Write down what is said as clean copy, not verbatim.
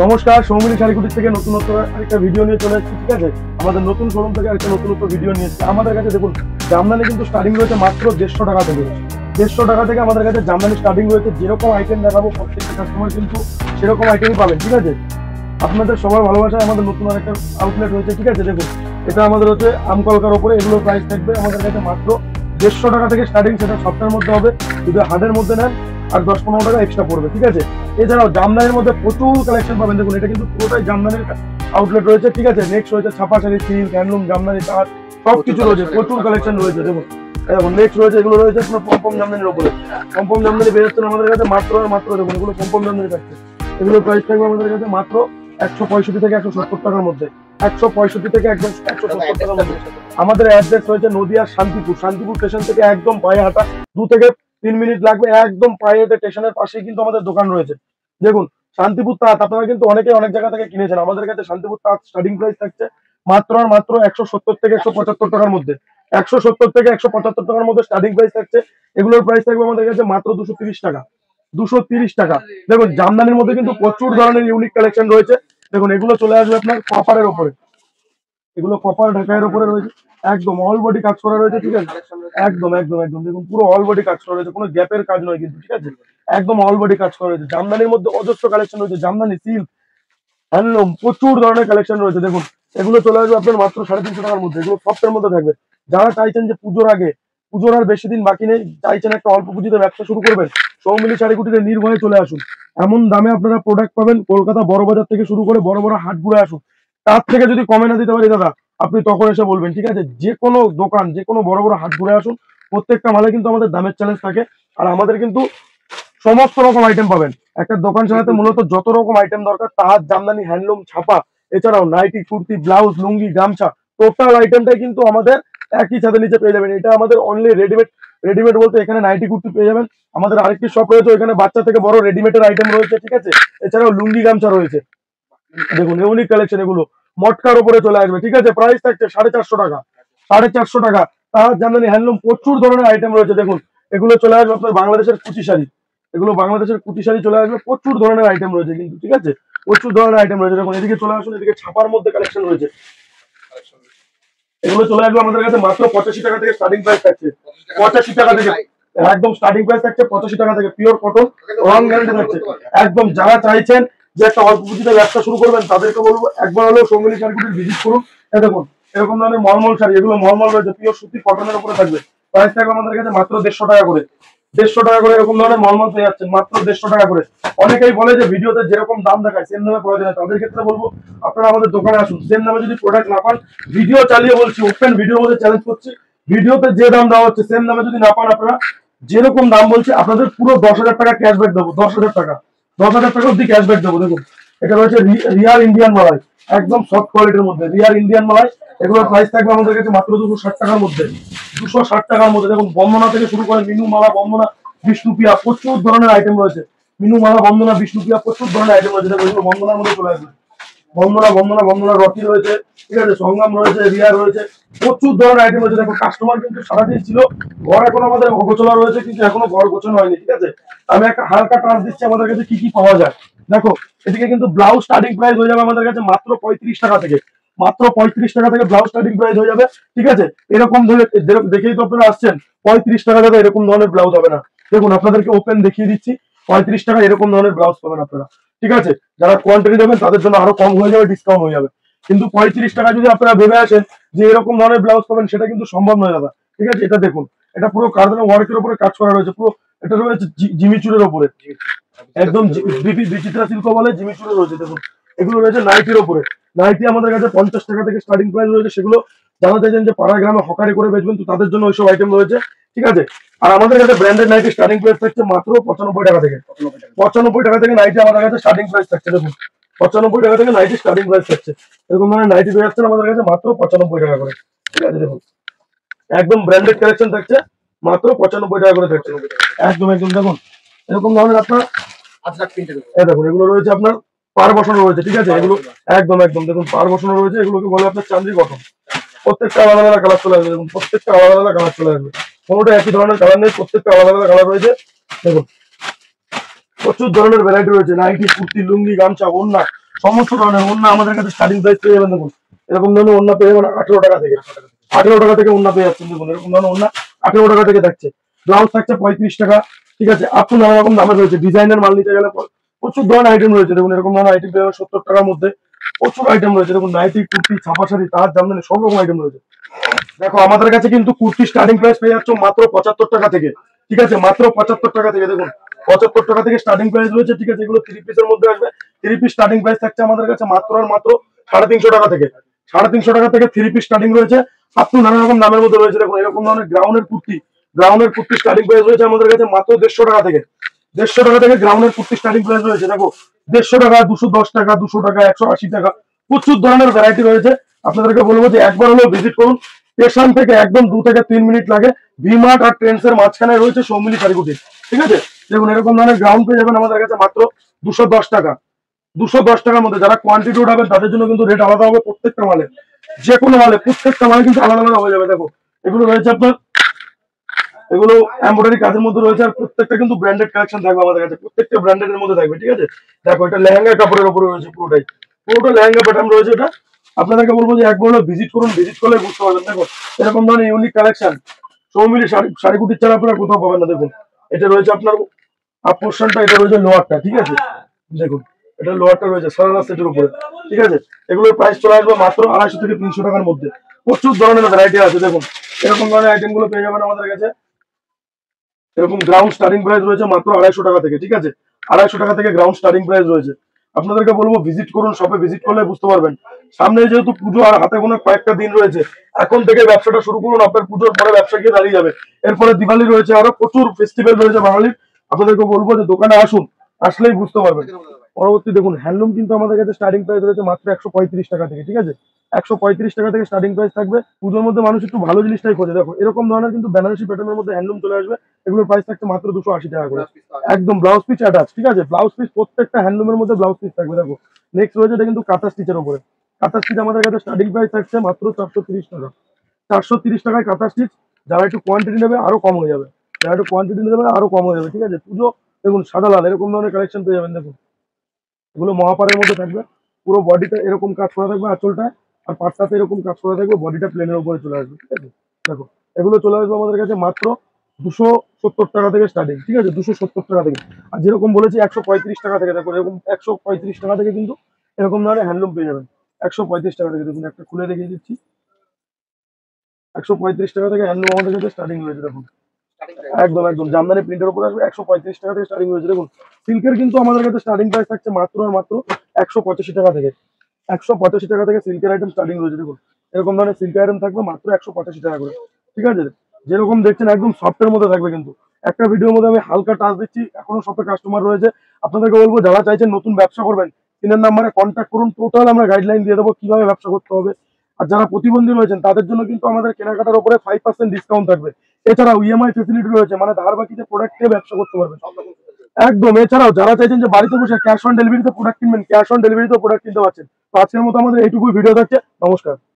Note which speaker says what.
Speaker 1: নমস্কার, সৌমিনী শাড়িকুটির থেকে নতুন আরেকটা ভিডিও নিয়ে চলে এসেছি। ঠিক আছে, আমাদের নতুন শোরুম থেকে আরেকটা নতুন ভিডিও নিয়ে এসেছি। আমাদের কাছে দেখুন জামদানি কিন্তু স্টার্টিং রয়েছে মাত্র 150 টাকা থেকে। 150 টাকা থেকে আমাদের কাছে জামদানি স্টার্টিং রয়েছে। যেরকম আইটেম দেখাবো প্রত্যেকটা কাস্টমার কিন্তু সেরকম আইটেমই পাবেন। ঠিক আছে, আপনাদের সবার ভালোবাসায় আমাদের নতুন আরেকটা আউটলেট হয়েছে। ঠিক আছে, দেখুন এটা আমাদের হচ্ছে আমকলকার উপরে। এগুলোর প্রাইস থাকবে আমাদের কাছে মাত্র 150 টাকা থেকে স্টার্টিং। সেটা সপ্তাহের মধ্যে হবে, যদি হাটের মধ্যে নেন আর 10-15 টাকা এক্সট্রা পড়বে। ঠিক আছে, এছাড়াও জামদানির মধ্যে প্রচুর কালেকশন পাবেন। দেখুন এটা কিন্তু পুরোটাই জামদানির আউটলেট রয়েছে। ঠিক আছে, নেক্সট রয়েছে ছাপা শাড়ি, সিল্ক, হ্যান্ডলুম, জামদানি, তাঁত সবকিছু রয়েছে, প্রচুর কালেকশন রয়েছে। দেখুন এখন নেক্সট রয়েছে, এগুলো রয়েছে আপনার পম্পম জামদানির উপরে। পম্পম জামদানি বেরোচ্ছেন আমাদের কাছে মাত্র দেখুন এগুলো পম্পম জামদানি থাকছে। এগুলোর প্রাইস থাকবে আমাদের কাছে মাত্র 165 থেকে 170 টাকার মধ্যে। 165 থেকে একদম 170 টাকার মধ্যে। আমাদের অ্যাড্রেস রয়েছে নদিয়া শান্তিপুর। শান্তিপুর স্টেশন থেকে একদম পায়ে হাঁটা 2 থেকে 3 মিনিট লাগবে। একদম পায়ে হেঁটে স্টেশনের পাশেই কিন্তু আমাদের দোকান রয়েছে। দেখুন শান্তিপুর তাঁত আপনারা কিন্তু অনেকে অনেক জায়গা থেকে কিনেছেন। আমাদের কাছে শান্তিপুর তাঁত স্টার্টিং প্রাইস থাকছে মাত্র 170 থেকে 175 টাকার মধ্যে। 170 থেকে 175 টাকার মধ্যে স্টার্টিং প্রাইস থাকছে। এগুলোর প্রাইস থাকবে আমাদের কাছে মাত্র 230 টাকা। 230 টাকা। দেখুন জামদানির মধ্যে কিন্তু প্রচুর ধরনের ইউনিক কালেকশন রয়েছে। দেখুন এগুলো চলে আসবে আপনার কপারের উপরে। এগুলো কপার ঢাকাইয়ের উপরে রয়েছে, একদম অল বডি কাজ করা রয়েছে। ঠিক আছে, একদম একদম একদম দেখুন পুরো অল বডি কাজ করা রয়েছে, কোনো গ্যাপের কাজ নয় কিন্তু। ঠিক আছে, একদম অল বডি কাজ করা রয়েছে। জামদানির মধ্যে অজস্র কালেকশন রয়েছে, জামদানি, সিল্ক, হ্যান্ডলুম, প্রচুর ধরনের কালেকশন রয়েছে। দেখুন এগুলো চলে আসবে আপনার মাত্র 350 টাকার মধ্যে। এগুলো সফটের মধ্যে থাকবে। যারা চাইছেন যে পুজোর আগে, পুজোর আর বেশি দিন বাকি নেই, চাইছেন একটা অল্প পুঁজিতে ব্যবসা শুরু করবেন, সৌমিনী শাড়িকুটিতে নির্ভয়ে চলে আসুন। এমন দামে আপনারা প্রোডাক্ট পাবেন, কলকাতা বড় বাজার থেকে শুরু করে বড় বড় হাট ঘুরে আসুন। তার থেকে যদি কমে না দিতে পারি দাদা, আপনি তখন এসে বলবেন। ঠিক আছে, যে কোনো দোকান, যে কোনো বড় বড় হাট ঘুরে আসুন। প্রত্যেকটা মালে কিন্তু আমাদের দামের চ্যালেঞ্জ থাকে। আর আমাদের কিন্তু সমস্ত রকম আইটেম পাবেন। একটা দোকান চালাতে মূলত যত রকম আইটেম দরকার, তাঁত, জামদানি, হ্যান্ডলুম, ছাপা, এছাড়াও নাইটি, কুর্তি, ব্লাউজ, লুঙ্গি, গামছা, টোটাল আইটেমটাই কিন্তু আমাদের একই ছাদের নিচে পেয়ে যাবেন। এটা আমাদের অনলি রেডিমেড। রেডিমেড বলতে এখানে নাইটি, কুর্তি পেয়ে যাবেন। আমাদের আরেকটি শপ রয়েছে, এখানে বাচ্চা থেকে বড় রেডিমেডের আইটেম রয়েছে। ঠিক আছে, এছাড়াও লুঙ্গি, গামছা রয়েছে। দেখুন ইউনিক কালেকশন, এগুলো মটকার উপরে চলে আসবে। ঠিক আছে, প্রাইস থাকছে 450 টাকা। 450 টাকা। তার জামদানি, হ্যান্ডলুম, প্রচুর ধরনের আইটেম রয়েছে। দেখুন এগুলো চলে আসবে আপনার বাংলাদেশের কুচি শাড়ি। এগুলো বাংলাদেশের কুচি শাড়ি চলে আসবে। প্রচুর ধরনের আইটেম রয়েছে কিন্তু। ঠিক আছে, প্রচুর ধরনের আইটেম রয়েছে। দেখুন এদিকে চলে আসুন, এদিকে ছাপার মধ্যে কালেকশন রয়েছে। এগুলো চলে আসবে আমাদের কাছে মাত্র 85 টাকা থেকে স্টার্টিং প্রাইস থাকছে। 85 টাকা থেকে একদম স্টার্টিং প্রাইস থাকছে 85 টাকা থেকে। পিওর কটন, রং গ্যারান্টি থাকছে। একদম যারা চাইছেন যে একটা অল্প পুঁজিতে ব্যবসা শুরু করবেন, তাদেরকে বলবো একবার হলেও সৌমিনী শাড়িকুটির ভিজিট করুন। দেখুন এরকম ধরনের মলমল শাড়ি, এগুলো মলমল রয়েছে, পিওর সুতি কটনের উপরে থাকবে। প্রাইস থাকবে আমাদের কাছে মাত্র 150 টাকা করে। 150 টাকা করে এরকম ধরনের মলমল পেয়ে যাচ্ছেন মাত্র 150 টাকা করে। অনেকেই বলে যে ভিডিওতে যেরকম দাম দেখায় সেম দামে প্রয়োজন হয়, তাদের ক্ষেত্রে বলবো আপনারা আমাদের দোকানে আসুন। সেম দামে যদি প্রোডাক্ট না পান, ভিডিও চালিয়ে বলছি, ওপেন ভিডিওর মধ্যে চ্যালেঞ্জ করছি, ভিডিওতে যে দাম দেওয়া হচ্ছে সেম দামে যদি না পান, আপনারা যেরকম দাম বলছে আপনাদের পুরো 10,000 টাকা ক্যাশব্যাক দেবো। 10,000 টাকা, 10,000 টাকা অব্দি ক্যাশব্যাক দেবো। দেখুন এটা রয়েছে রিয়ার ইন্ডিয়ান মালাই, একদম সফট কোয়ালিটির মধ্যে রিয়ার ইন্ডিয়ান মালাই। এগুলোর প্রাইস থাকবে আমাদের কাছে মাত্র 260 টাকার মধ্যে। 260 টাকার মধ্যে। দেখুন বন্দনা থেকে শুরু করে মিনু মালা, বন্দনা, বিষ্ণুপ্রিয়া, প্রচুর ধরনের আইটেম রয়েছে। মিনু মালা, বন্দনা, বিষ্ণুপ্রিয়া, প্রচুর ধরনের আইটেম রয়েছে। দেখুন এগুলো বন্দনার মধ্যে চলে আসবে। বন্দনা রকি রয়েছে। ঠিক আছে, সংগ্রাম রয়েছে, রিয়া রয়েছে, প্রচুর ধরনের আইটেম রয়েছে। দেখো কাস্টমার কিন্তু সারাদিন ছিল, ঘর এখন আমাদের অগোছলা রয়েছে, কিন্তু এখনো ঘর গোছানো হয়নি। ঠিক আছে, আমি একটা হালকা টাচ দিচ্ছি আমাদের কাছে কি কি পাওয়া যায়। দেখো এদিকে কিন্তু ব্লাউজ স্টার্টিং প্রাইস হয়ে যাবে আমাদের কাছে মাত্র 35 টাকা থেকে। মাত্র 35 টাকা থেকে ব্লাউজ স্টার্টিং প্রাইস হয়ে যাবে। ঠিক আছে, এরকম ধরে দেখেই তো আপনারা আসছেন। 35 টাকা দাদা এরকম ধরনের ব্লাউজ হবে না। দেখুন আপনাদেরকে ওপেন দেখিয়ে দিচ্ছি, 35 টাকা এরকম ধরনের ব্লাউজ পাবেন আপনারা। ঠিক আছে, যারা কোয়ান্টিটি দেবেন তাদের জন্য আরো কম হয়ে যাবে, ডিসকাউন্ট হয়ে যাবে। কিন্তু 35 টাকা যদি আপনারা ভেবে আসেন যে এরকম ধরনের ব্লাউজ পাবেন, সেটা কিন্তু সম্ভব নয় দাদা। ঠিক আছে, এটা দেখুন, এটা পুরো কারখানা ওয়ার্কের উপরে কাজ করা রয়েছে। পুরো এটা রয়েছে জিমিচুরের উপরে, একদম বিচিত্রা শিল্প বলে, জিমিচুরে রয়েছে। দেখুন এগুলো রয়েছে নাইটির উপরে। নাইটি আমাদের কাছে 50 টাকা থেকে স্টার্টিং প্রাইস রয়েছে। সেগুলো জানা চাইছেন যে পাড়া গ্রামে হকারি করে বেচবেন, তো তাদের জন্য ওইসব আইটেম রয়েছে। ঠিক আছে, আর আমাদের কাছে ব্র্যান্ডেড নাইটি স্টার্টিং প্রাইস থাকছে মাত্র 95 টাকা থেকে। 95 টাকা থেকে নাইটি আমাদের কাছে স্টার্টিং প্রাইস থাকছে। দেখুন 95 টাকা থেকে নাইটি স্টার্টিং প্রাইস থাকছে। এরকম ধরনের নাইটি পেয়ে যাচ্ছেন আমাদের কাছে মাত্র 95 টাকা করে। ঠিক আছে, দেখুন একদম ব্র্যান্ডেড কালেকশন থাকছে মাত্র 95 টাকা করে থাকছে। একদম একদম দেখুন এরকম ধরনের আপনার দেখুন এগুলো রয়েছে আপনার পার বসানো রয়েছে। ঠিক আছে, এগুলো একদম একদম দেখুন পার বসানো রয়েছে। এগুলোকে বলে আপনার চান্দি কটন। প্রত্যেকটা আলাদা আলাদা কালার চলে আসবে। দেখুন প্রত্যেকটা আলাদা আলাদা কালার চলে আসবে, কোনোটা একই ধরনের কালার নেই, প্রত্যেকটা আলাদা আলাদা কালার রয়েছে। দেখুন প্রচুর ধরনের ভ্যারাইটি রয়েছে, নাইটি, কুর্তি, লুঙ্গি, গামছা, ওড়না, সমস্ত ধরনের ওন্না আমাদের কাছে স্টার্টিং প্রাইস পেয়ে যাবেন। দেখুন এরকম ধরনের ওন্না পেয়ে যাবেন 18 টাকা থেকে। 18 টাকা থেকে ওন্না পেয়ে যাচ্ছেন। দেখুন এরকম ধরনের ওন্না 18 টাকা থেকে থাকছে। ব্লাউজ থাকছে 35 টাকা। ঠিক আছে, আপ টু নানা রকম দামের রয়েছে। ডিজাইনের মাল নিতে গেলে প্রচুর ধরনের আইটেম রয়েছে। দেখুন এরকম ধরনের আইটেম পেয়ে যাবেন 70 টাকার মধ্যে। প্রচুর আইটেম রয়েছে। দেখুন নাইটি, কুর্তি, ছাপা শাড়ি, তার জামদানি সব রকম আইটেম রয়েছে। দেখো আমাদের কাছে কিন্তু কুর্তি স্টার্টিং প্রাইস পেয়ে যাচ্ছ মাত্র 75 টাকা থেকে। ঠিক আছে, মাত্র 75 টাকা থেকে। দেখুন 75 টাকা থেকে স্টার্টিং প্রাইস রয়েছে। ঠিক আছে, এগুলো 3 পিসের মধ্যে আসবে। 3 পিস স্টার্টিং প্রাইস থাকছে আমাদের কাছে মাত্র আর মাত্র 350 টাকা থেকে। 350 টাকা থেকে 3 পিস স্টার্টিং রয়েছে। আপ টু নানা রকম দামের মধ্যে রয়েছে। দেখুন এরকম ধরনের গ্রাউন্ডের কুর্তি স্টার্টিং প্রাইস রয়েছে আমাদের কাছে মাত্র 150 টাকা থেকে। 150 টাকা থেকে গ্রাউন্ডের কুর্তি স্টার্টিং প্রাইস রয়েছে। দেখো 150 টাকা, 210 টাকা, 200 টাকা, 180 টাকা, প্রচুর ধরনের ভ্যারাইটি রয়েছে। আপনাদেরকে বলবো যে একবার হলেও ভিজিট করুন। স্টেশন থেকে একদম 2 থেকে 3 মিনিট লাগে। ভিমার্ট আর ট্রেন্ডস এর মাঝখানে রয়েছে সৌমিলি শাড়িকুটি। ঠিক আছে, দেখুন এরকম ধরনের গ্রাউন্ড পেয়ে যাবেন আমাদের কাছে মাত্র 210 টাকা। 210 টাকার মধ্যে। যারা কোয়ান্টিটি উঠাবেন তাদের জন্য কিন্তু রেট আলাদা হবে। প্রত্যেকটা মালে, যে কোনো মালে, প্রত্যেকটা মালে কিন্তু আলাদা আলাদা হয়ে যাবে। দেখো এগুলো রয়েছে আপনার, এগুলো এমব্রয়ডারি কাজের মধ্যে রয়েছে। আর প্রত্যেকটা কিন্তু ব্র্যান্ডেড কালেকশন থাকবে আমাদের কাছে। প্রত্যেকটা ব্র্যান্ডেড এর মধ্যে থাকবে। ঠিক আছে, দেখো এটা লেহেঙ্গা কাপড়ের উপরে রয়েছে। পুরোটা লেহেঙ্গা প্যাটার্ন রয়েছে। এটা আপনাদেরকে বলবো যে একবার হলো ভিজিট করুন। ভিজিট করলে বুঝতে পারবেন। দেখো এরকম ধরনের ইউনিক কালেকশন সৌমিলি শাড়িকুটির ছাড়া আপনারা কোথাও পাবেন না। দেখুন এটা রয়েছে আপনার আপ পোর্শনটা, এটা রয়েছে লোয়ারটা। ঠিক আছে, দেখুন এটা লোয়ারটা রয়েছে সারারা সেটের উপরে। ঠিক আছে, এগুলোর প্রাইস চলে আসবে মাত্র 250 থেকে 300 টাকার মধ্যে। প্রচুর ধরনের ভ্যারাইটি আছে। দেখুন এরকম ধরনের আইটেম গুলো পেয়ে যাবেন আমাদের কাছে। এরকম গ্রাউন্ড স্টার্টিং প্রাইস রয়েছে মাত্র 250 টাকা থেকে। ঠিক আছে, 250 টাকা থেকে গ্রাউন্ড স্টার্টিং প্রাইস রয়েছে। আপনাদেরকে বলবো ভিজিট করুন। শপে ভিজিট করলে বুঝতে পারবেন। সামনে যেহেতু পুজো আর হাতে গোনা কয়েকটা দিন রয়েছে, এখন থেকে ব্যবসাটা শুরু করুন। আপনার পুজোর পরে ব্যবসা গিয়ে দাঁড়িয়ে যাবে। এরপরে দিওয়ালি রয়েছে, আরো প্রচুর ফেস্টিভ্যাল রয়েছে বাঙালির। আপনাদেরকে বলবো যে দোকানে আসুন, আসলেই বুঝতে পারবেন। পরবর্তী দেখুন হ্যান্ডলুম কিন্তু আমাদের কাছে স্টার্টিং প্রাইস রয়েছে মাত্র 135 টাকা থেকে। ঠিক আছে, 135 টাকা থেকে স্টার্টিং প্রাইস থাকবে। পুজোর মধ্যে মানুষ একটু ভালো জিনিসটাই খোঁজে। দেখো এরকম ধরনের কিন্তু বেনারসি প্যাটার্নের মধ্যে হ্যান্ডলুম চলে আসবে। এগুলোর প্রাইস থাকছে মাত্র 280 টাকা করে। একদম ব্লাউজ পিস অ্যাটাচ। ঠিক আছে, ব্লাউজ পিস প্রত্যেকটা হ্যান্ডলুমের মধ্যে ব্লাউজ পিস থাকবে। দেখো নেক্সট রয়েছে এটা কিন্তু কাঁথা স্টিচের উপরে। কাঁথা স্টিচ আমাদের কাছে স্টার্টিং প্রাইস থাকছে মাত্র 430 টাকা। 430 টাকায় কাঁথা স্টিচ। যারা একটু কোয়ান্টিটি নেবে আরো কম হয়ে যাবে। যারা একটু কোয়ান্টিটি নেবে আরো কম হয়ে যাবে। ঠিক আছে, পুজো দেখুন সাদা লাল এরকম ধরনের কালেকশন পেয়ে যাবেন। দেখুন এগুলো মহাপারের মধ্যে থাকবে। পুরো বডিটা এরকম কাজ করা থাকবে আঁচলটা, আর পাটটাতে এরকম কাজ করা থাকবে। বডিটা প্লেনের উপরে চলে আসবে। ঠিক আছে, দেখো এগুলো চলে আসবে আমাদের কাছে মাত্র 270 টাকা থেকে স্টার্টিং। ঠিক আছে, 270 টাকা থেকে। আর যেরকম বলেছি 135 টাকা থেকে। দেখো এরকম 135 টাকা থেকে কিন্তু এরকম ধরনের হ্যান্ডলুম পেয়ে যাবেন। 135 টাকা থেকে। দেখুন একটা খুলে দেখিয়ে দিচ্ছি। 135 টাকা থেকে হ্যান্ডলুম আমাদের কাছে স্টার্টিং রয়েছে। দেখুন একদম একদম জামদানি প্রিন্টের উপর আসবে। 135 টাকা থেকে স্টার্টিং রয়েছে। দেখুন সিল্কের কিন্তু আমাদের কাছে স্টার্টিং প্রাইস থাকছে মাত্র আর মাত্র 185 টাকা থেকে। 185 টাকা থেকে সিল্কের আইটেম স্টার্টিং রয়েছে। দেখুন এরকম ধরনের সিল্কের আইটেম থাকবে মাত্র 185 টাকা করে। ঠিক আছে, যেরকম দেখছেন একদম সফটের মধ্যে থাকবে। কিন্তু একটা ভিডিওর মধ্যে আমি হালকা টাচ দিচ্ছি। এখনো শপে কাস্টমার রয়েছে। আপনাদেরকে বলবো যারা চাইছেন নতুন ব্যবসা করবেন, তিনের নাম্বারে কন্ট্যাক্ট করুন। টোটাল আমরা গাইডলাইন দিয়ে দেবো কিভাবে ব্যবসা করতে হবে। আর যারা প্রতিবন্ধী রয়েছেন তাদের জন্য কিন্তু আমাদের কেনাকাটার উপরে 5% ডিসকাউন্ট থাকবে। এছাড়াও ইএমআই ফেসিলিটি রয়েছে, মানে ধার বাকিতে প্রোডাক্ট নিয়ে ব্যবসা করতে পারবেন একদম। এছাড়াও যারা চাইছেন যে বাড়িতে বসে ক্যাশ অন ডেলিভারিতে প্রোডাক্ট কিনবেন, ক্যাশ অন ডেলিভারিতে প্রোডাক্ট কিনতে পারছেন। তো আজকের মতো আমাদের এইটুকুই ভিডিও থাকছে। নমস্কার।